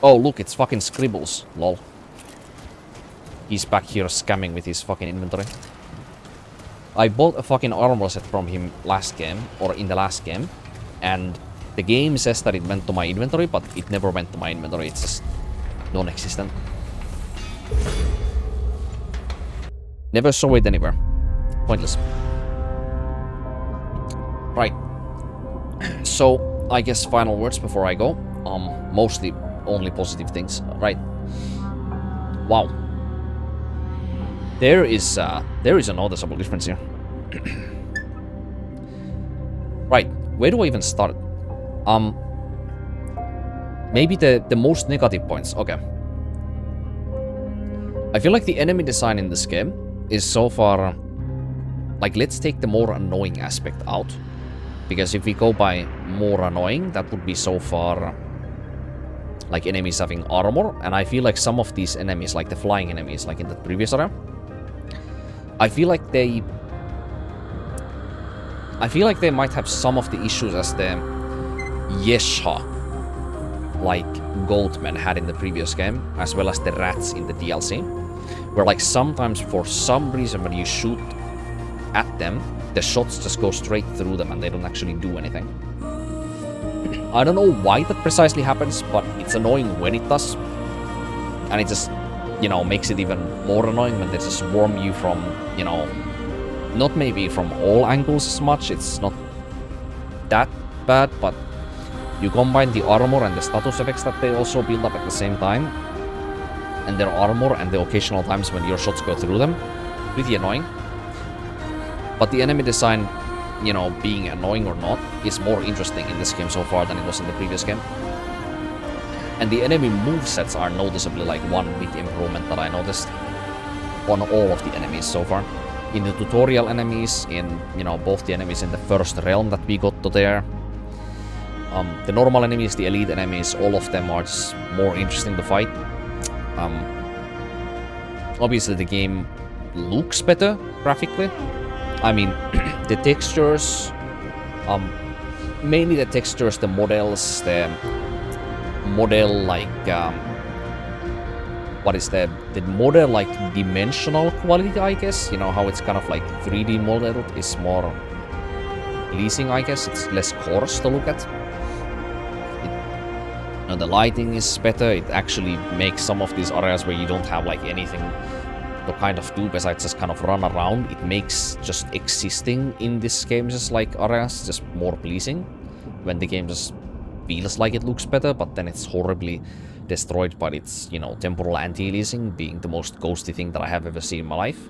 Oh, look, it's fucking Scribbles. Lol. He's back here scamming with his fucking inventory. I bought a fucking armor set from him last game, or in the last game, and the game says that it went to my inventory, but it never went to my inventory. It's just non-existent. Never saw it anywhere. Pointless. Right. So, I guess final words before I go. Mostly only positive things, right? Wow. There is a noticeable difference here. Right, where do I even start? Maybe the most negative points. Okay. I feel like the enemy design in this game is so far... Like, let's take the more annoying aspect out. Because if we go by more annoying, that would be so far... Like, enemies having armor. And I feel like some of these enemies, like the flying enemies, like in the previous area... I feel like they might have some of the issues as the Yesha, like Goatmen had in the previous game, as well as the rats in the DLC, where like sometimes for some reason when you shoot at them, the shots just go straight through them and they don't actually do anything. I don't know why that precisely happens, but it's annoying when it does, and it just, you know, makes it even more annoying when they just swarm you from, you know, not maybe from all angles as much, it's not that bad, but you combine the armor and the status effects that they also build up at the same time, and their armor and the occasional times when your shots go through them, pretty annoying. But the enemy design, you know, being annoying or not, is more interesting in this game so far than it was in the previous game. And the enemy movesets are noticeably like one big improvement that I noticed on all of the enemies so far. In the tutorial enemies, in, you know, both the enemies in the first realm that we got to there. The normal enemies, the elite enemies, all of them are just more interesting to fight. Obviously the game looks better graphically. I mean, the textures, mainly the textures, the models, the model like what is the model like dimensional quality, I guess, you know, how it's kind of like 3D modeled is more pleasing, I guess. It's less coarse to look at. You know, the lighting is better. It actually makes some of these areas where you don't have like anything to kind of do besides just kind of run around, it makes just existing in this game just like areas just more pleasing when the game just feels like it looks better, but then it's horribly destroyed by its, you know, temporal anti-aliasing being the most ghosty thing that I have ever seen in my life.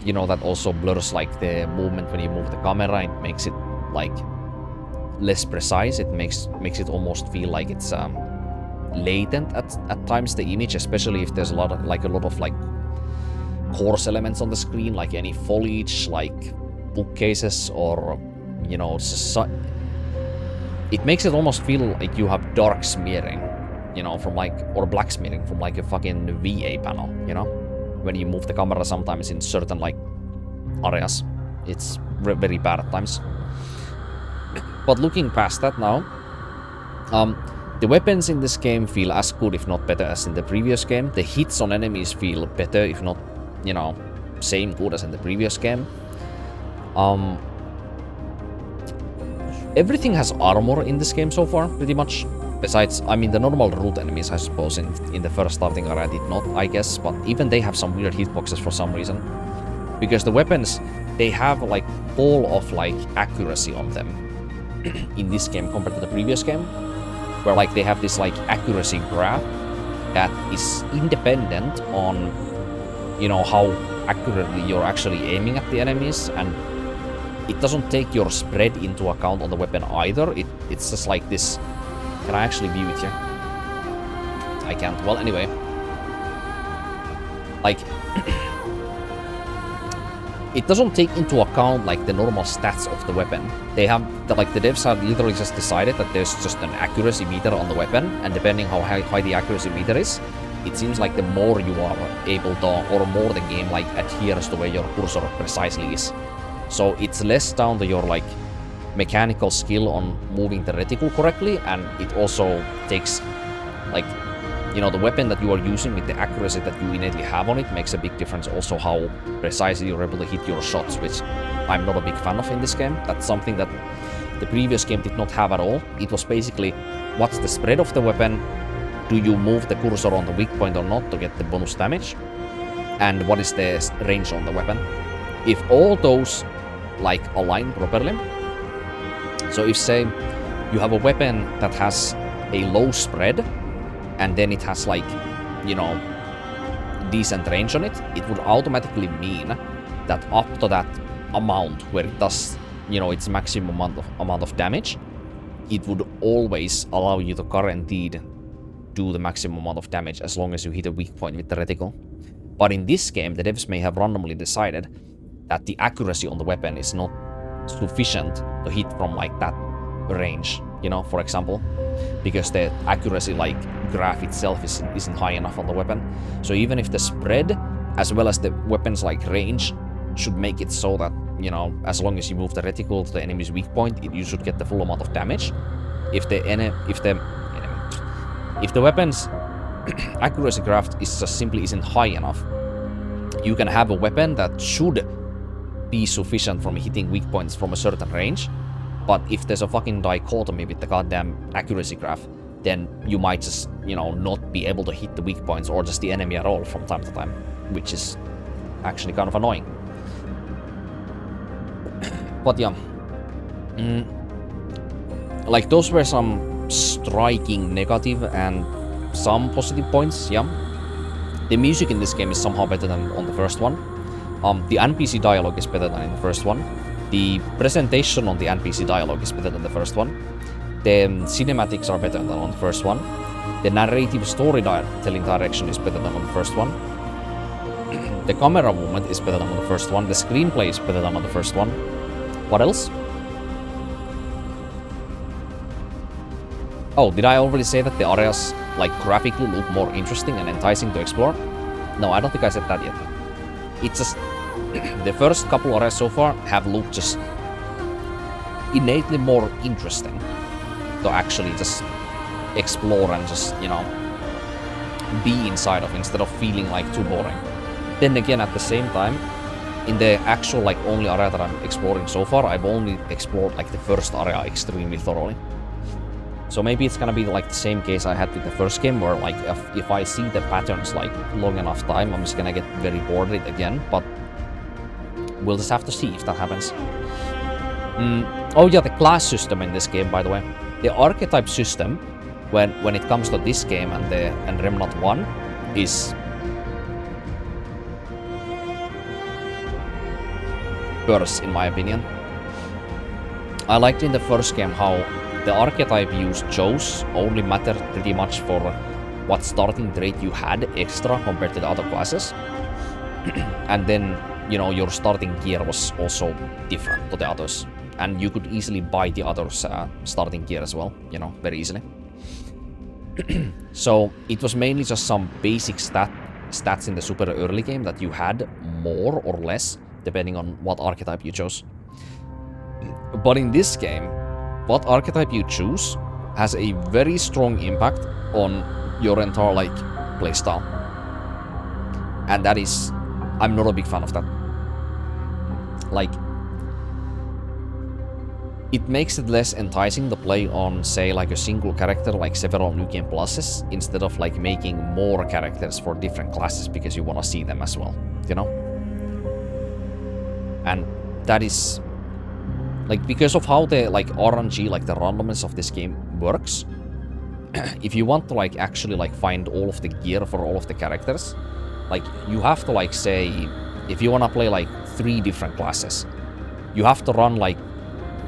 You know, that also blurs like the movement when you move the camera. It makes it like less precise. It makes it almost feel like it's latent at times, the image, especially if there's a lot of coarse elements on the screen, like any foliage, like bookcases, or, you know, it makes it almost feel like you have dark smearing, you know, from like, or black smearing from like a fucking VA panel, you know, when you move the camera sometimes in certain like areas. It's very bad at times. But looking past that now, the weapons in this game feel as good, if not better, as in the previous game. The hits on enemies feel better, if not, you know, same good as in the previous game. Everything has armor in this game so far, pretty much. Besides, I mean, the normal root enemies, I suppose, in the first starting area did not, I guess. But even they have some weird hitboxes for some reason. Because the weapons, they have, like, all of, like, accuracy on them in this game compared to the previous game. Where, like, they have this, like, accuracy graph that is independent on, you know, how accurately you're actually aiming at the enemies, and it doesn't take your spread into account on the weapon either. It's just like this. Can I actually view it here? I can't. Well, anyway. Like, it doesn't take into account, like, the normal stats of the weapon. They have, the devs have literally just decided that there's just an accuracy meter on the weapon, and depending how high the accuracy meter is, it seems like the more you are able to, or more the game, like, adheres to where your cursor precisely is. So it's less down to your, like, mechanical skill on moving the reticle correctly, and it also takes Like, you know, the weapon that you are using with the accuracy that you innately have on it makes a big difference. Also how precisely you're able to hit your shots, which I'm not a big fan of in this game. That's something that the previous game did not have at all. It was basically, what's the spread of the weapon? Do you move the cursor on the weak point or not to get the bonus damage? And what is the range on the weapon? If all those like align properly, so if say you have a weapon that has a low spread and then it has like, you know, decent range on it, it would automatically mean that up to that amount where it does, you know, its maximum amount of damage, it would always allow you to guaranteed do the maximum amount of damage as long as you hit a weak point with the reticle. But in this game, the devs may have randomly decided that the accuracy on the weapon is not sufficient to hit from like that range, you know, for example, because the accuracy like graph itself isn't high enough on the weapon. So even if the spread as well as the weapon's like range should make it so that, you know, as long as you move the reticle to the enemy's weak point, you should get the full amount of damage. If the weapon's accuracy graph is just simply isn't high enough, you can have a weapon that should be sufficient from hitting weak points from a certain range, but if there's a fucking dichotomy with the goddamn accuracy graph, then you might just, you know, not be able to hit the weak points or just the enemy at all from time to time, which is actually kind of annoying. But yeah, like those were some striking negative and some positive points, yeah. The music in this game is somehow better than on the first one. The NPC dialogue is better than in the first one. The presentation on the NPC dialogue is better than the first one. The cinematics are better than on the first one. The narrative storytelling direction is better than on the first one. The camera movement is better than on the first one. The screenplay is better than on the first one. What else? Oh, did I already say that the areas, like, graphically look more interesting and enticing to explore? No, I don't think I said that yet. It's just... the first couple areas so far have looked just... innately more interesting to actually just explore and just, you know, be inside of, instead of feeling like too boring. Then again, at the same time, in the actual, like, only area that I'm exploring so far, I've only explored, like, the first area extremely thoroughly. So maybe it's gonna be like the same case I had with the first game, where like if I see the patterns like long enough time, I'm just gonna get very bored with it again, but we'll just have to see if that happens. Oh yeah, the class system in this game, by the way. The archetype system, when it comes to this game and Remnant 1, is worse in my opinion. I liked in the first game how the archetype you chose only mattered pretty much for what starting trait you had extra compared to the other classes. And then, you know, your starting gear was also different to the others. And you could easily buy the others' starting gear as well, you know, very easily. So it was mainly just some basic stats in the super early game that you had more or less, depending on what archetype you chose. But in this game, what archetype you choose has a very strong impact on your entire, like, playstyle. And that is... I'm not a big fan of that. Like... it makes it less enticing to play on, say, like a single character, like several New Game Pluses, instead of, like, making more characters for different classes because you want to see them as well, you know? And that is... like, because of how the, like, RNG, like, the randomness of this game works, if you want to, like, actually, like, find all of the gear for all of the characters, like, you have to, like, say, if you want to play, like, 3 different classes, you have to run, like,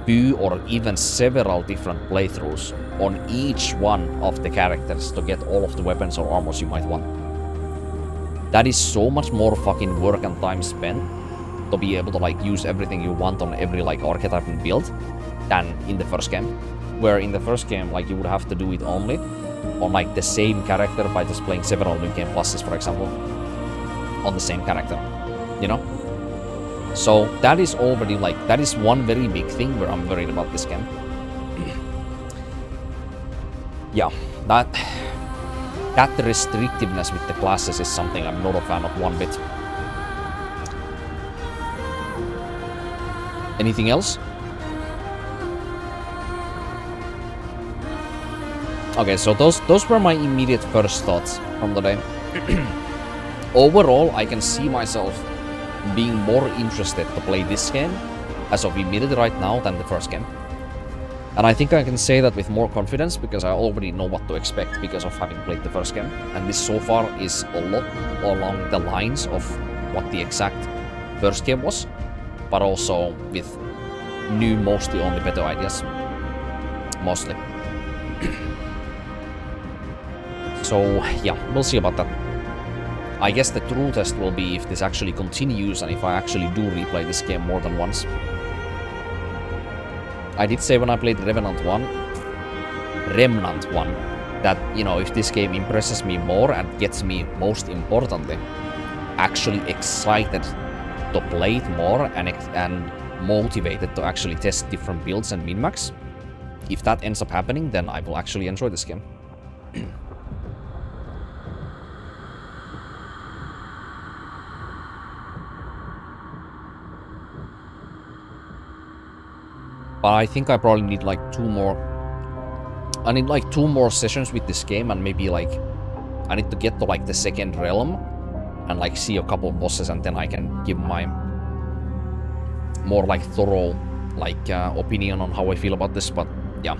2 or even several different playthroughs on each one of the characters to get all of the weapons or armors you might want. That is so much more fucking work and time spent to be able to, like, use everything you want on every, like, archetype and build than in the first game. Where in the first game, like, you would have to do it only on, like, the same character by just playing several New Game Pluses, for example, on the same character, you know? So that is already, like, that is one very big thing where I'm worried about this game. Yeah, that... that restrictiveness with the classes is something I'm not a fan of one bit. Anything else? Okay, so those were my immediate first thoughts from the day. Overall, I can see myself being more interested to play this game as of immediately right now than the first game. And I think I can say that with more confidence because I already know what to expect because of having played the first game. And this so far is a lot along the lines of what the exact first game was, but also with new, mostly only better ideas. Mostly. So yeah, we'll see about that. I guess the true test will be if this actually continues and if I actually do replay this game more than once. I did say when I played Remnant 1, that, you know, if this game impresses me more and gets me, most importantly, actually excited to play it more and motivated to actually test different builds and min-max, if that ends up happening, then I will actually enjoy this game. But I think I probably need like 2 more. I need like 2 more sessions with this game, and maybe like I need to get to like the second realm and like see a couple of bosses, and then I can give my more like thorough like opinion on how I feel about this. But yeah.